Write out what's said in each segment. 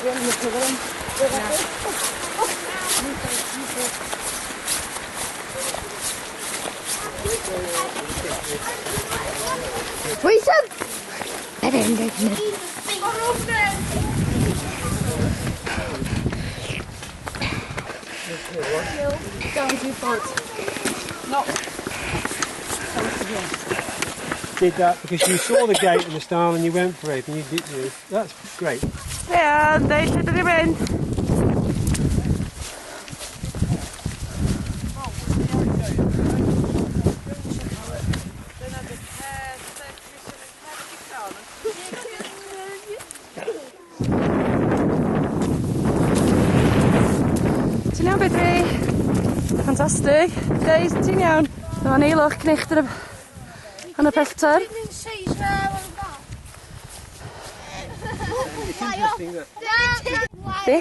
Pwysyn! Going too far. Not. Did that because you saw the gate and the style and you went for it and you did you. That's great. Yeah, they should have been. Ti'n iawn, Bedri? Fantastic. Daith, ti'n iawn? Dyma ni, Aelodau Gwerin Y Coed yn y pellter. It's interesting that... Di?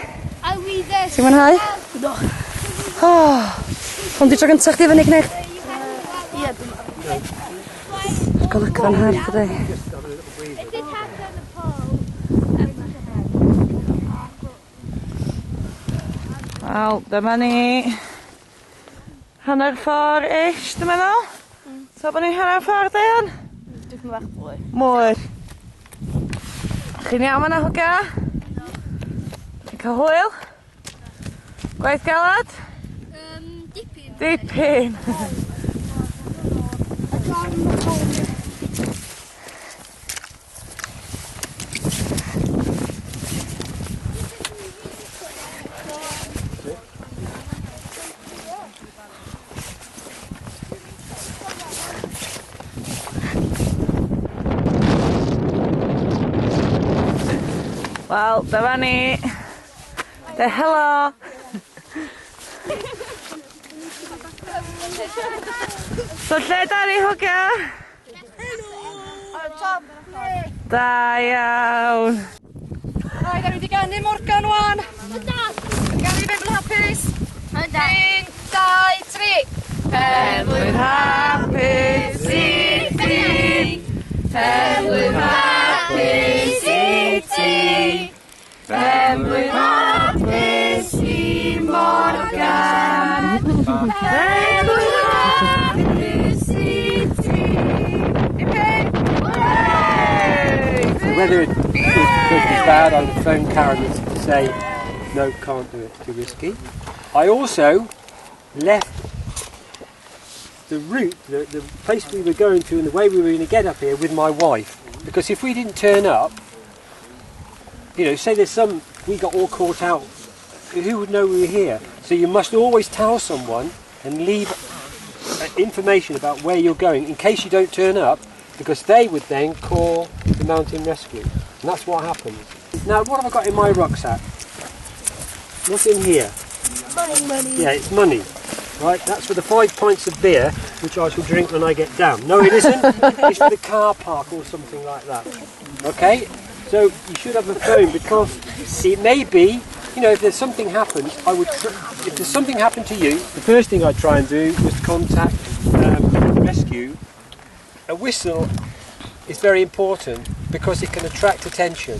Ti'n mwynhau? Oh, hwn di tro gyntaf chdi fyny Cnicht? Ie, Golygfa'n hardd ydi. Wel, dyma ni. Hanner ffordd ish, dwi'n meddwl. So, bod ni'n hanner ffordd, Ian? Dwi'n bach mwy. Mwy. Chi'n iawn yna, hwga? Chi'n cael hwyl? Gwaith galad? Dipyn. Dipyn. Wel, dyma ni. De helo. So lle da ni, hwga? Da iawn. Rhaid, da ni wedi ganu Morgan wan. Ganu feddwl hapus. 1, 2, 3. Penblwydd hapus i ti. Penblwydd hapus i ti. Penblwydd hapus i Morgan. Penblwydd hapus i ti. Whether it's good or bad, I would phone Karen to say, no, can't do it, it's too risky. I also left the route, the place we were going to and the way we were going to get up here with my wife. Because if we didn't turn up, you know, say we got all caught out, who would know we were here? So you must always tell someone and leave information about where you're going in case you don't turn up, because they would then call the mountain rescue. And that's what happens. Now, what have I got in my rucksack? What's in here? Money. Yeah, it's money. Right, that's for the 5 pints of beer, which I shall drink when I get down. No, it isn't. It's for the car park or something like that. Okay? So you should have a phone, because it may be, you know, if there's something happens, if there's something happened to you, the first thing I'd try and do was contact rescue. A whistle is very important because it can attract attention,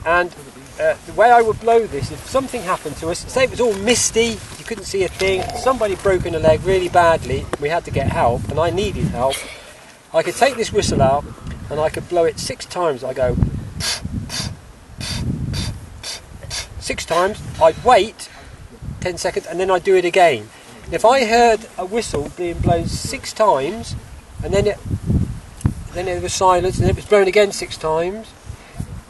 and the way I would blow this, if something happened to us, say it was all misty, you couldn't see a thing, somebody broken a leg really badly, we had to get help and I needed help, I could take this whistle out and I could blow it 6 times. I go 6 times, I'd wait 10 seconds and then I'd do it again. And if I heard a whistle being blown 6 times and then there was silence and then it was blown again 6 times,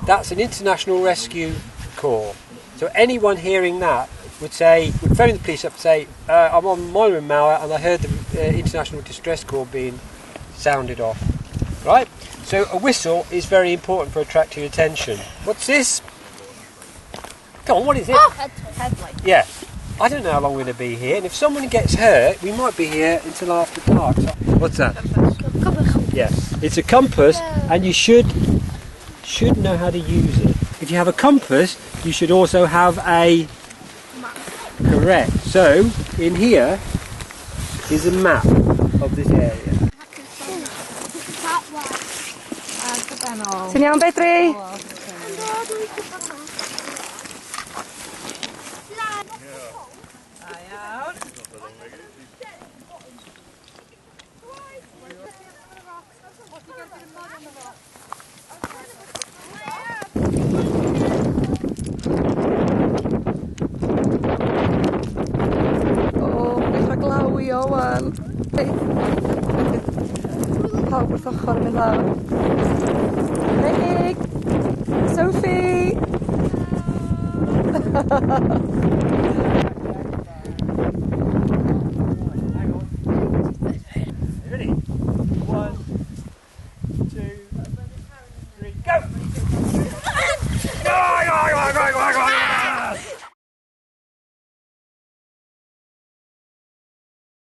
that's an international rescue call. So anyone hearing that would phone the police up and say, I'm on Mynydd and I heard the international distress call being sounded off. Right? So a whistle is very important for attracting attention. What's this? Come on, what is it? Oh, headlight. Yeah. I don't know how long we're going to be here, and if someone gets hurt, we might be here until after dark. So, what's that? Yes. It's a compass, and you should know how to use it. If you have a compass, you should also have a map. Correct. So in here is a map of this area. Ti'n iawn, Bedri? Pawb wrth ochr yn mynd lawr. Menig! Sophie!